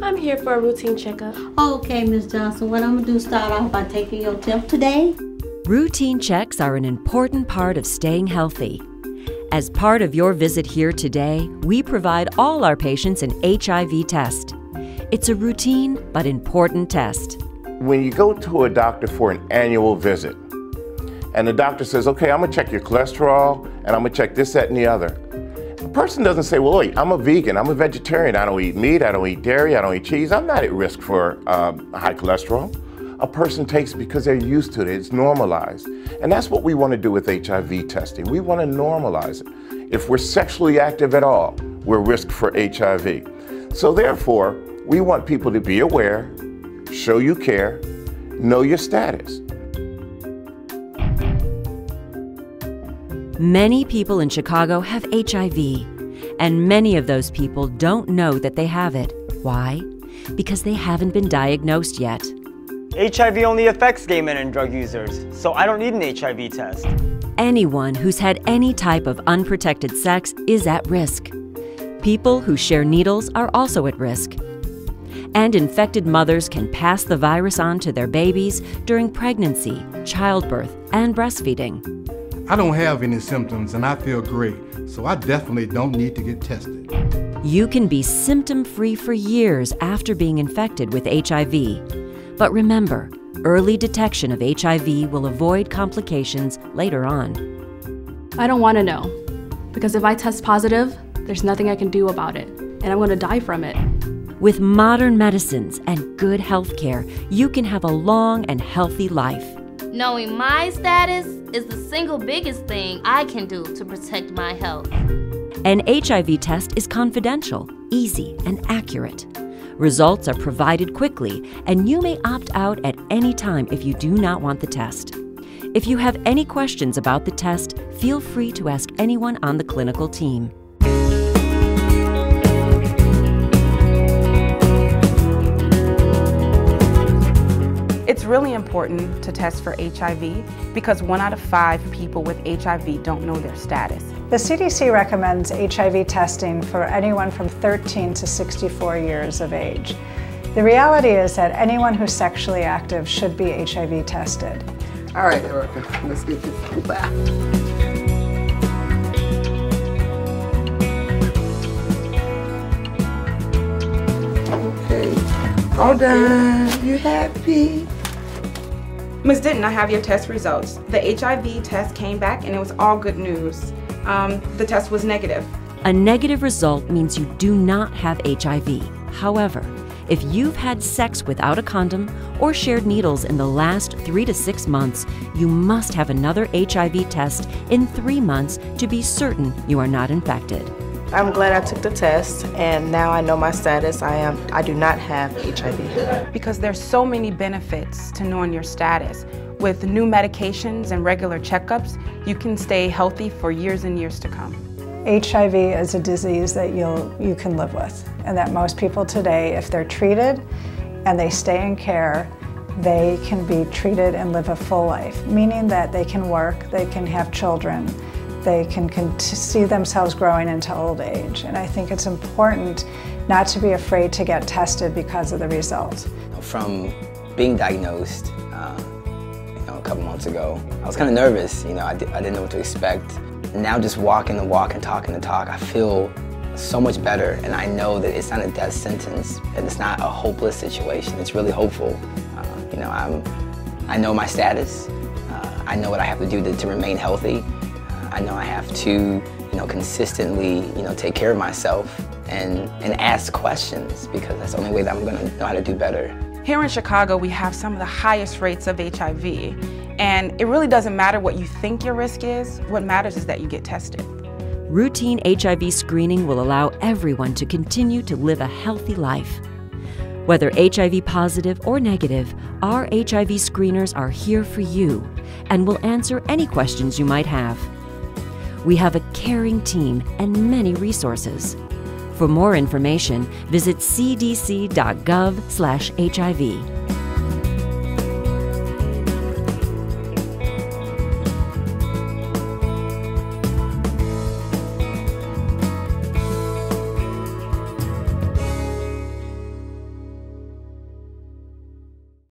I'm here for a routine checkup. Okay, Ms. Johnson, what I'm going to do is start off by taking your temp today. Routine checks are an important part of staying healthy. As part of your visit here today, we provide all our patients an HIV test. It's a routine but important test. When you go to a doctor for an annual visit, and the doctor says, okay, I'm gonna check your cholesterol, and I'm gonna check this, that, and the other. The person doesn't say, well, wait, I'm a vegan, I'm a vegetarian, I don't eat meat, I don't eat dairy, I don't eat cheese, I'm not at risk for high cholesterol. A person takes it because they're used to it, it's normalized. And that's what we want to do with HIV testing. We want to normalize it. If we're sexually active at all, we're at risk for HIV. So therefore, we want people to be aware, show you care, know your status. Many people in Chicago have HIV, and many of those people don't know that they have it. Why? Because they haven't been diagnosed yet. HIV only affects gay men and drug users, so I don't need an HIV test. Anyone who's had any type of unprotected sex is at risk. People who share needles are also at risk. And infected mothers can pass the virus on to their babies during pregnancy, childbirth, and breastfeeding. I don't have any symptoms and I feel great, so I definitely don't need to get tested. You can be symptom-free for years after being infected with HIV. But remember, early detection of HIV will avoid complications later on. I don't want to know, because if I test positive, there's nothing I can do about it, and I'm going to die from it. With modern medicines and good health care, you can have a long and healthy life. Knowing my status is the single biggest thing I can do to protect my health. An HIV test is confidential, easy, and accurate. Results are provided quickly, and you may opt out at any time if you do not want the test. If you have any questions about the test, feel free to ask anyone on the clinical team. It's really important to test for HIV because 1 out of 5 people with HIV don't know their status. The CDC recommends HIV testing for anyone from 13 to 64 years of age. The reality is that anyone who's sexually active should be HIV tested. All right, Erica, let's get this back. Okay, all done. You happy? Ms. Denton, I have your test results. The HIV test came back and it was all good news. The test was negative. A negative result means you do not have HIV. However, if you've had sex without a condom or shared needles in the last 3 to 6 months, you must have another HIV test in 3 months to be certain you are not infected. I'm glad I took the test, and now I know my status. I do not have HIV. Because there's so many benefits to knowing your status. With new medications and regular checkups, you can stay healthy for years and years to come. HIV is a disease that you can live with, and that most people today, if they're treated and they stay in care, they can be treated and live a full life, meaning that they can work, they can have children, they can see themselves growing into old age. And I think it's important not to be afraid to get tested because of the results. From being diagnosed a couple months ago, I was kind of nervous. I didn't know what to expect. Now just walking the walk and talking the talk, I feel so much better, and I know that it's not a death sentence, and it's not a hopeless situation. It's really hopeful. I know my status. I know what I have to do to remain healthy. I know I have to, consistently, take care of myself and ask questions, because that's the only way that I'm going to know how to do better. Here in Chicago, we have some of the highest rates of HIV, and it really doesn't matter what you think your risk is. What matters is that you get tested. Routine HIV screening will allow everyone to continue to live a healthy life. Whether HIV positive or negative, our HIV screeners are here for you and will answer any questions you might have. We have a caring team and many resources. For more information, visit cdc.gov/HIV.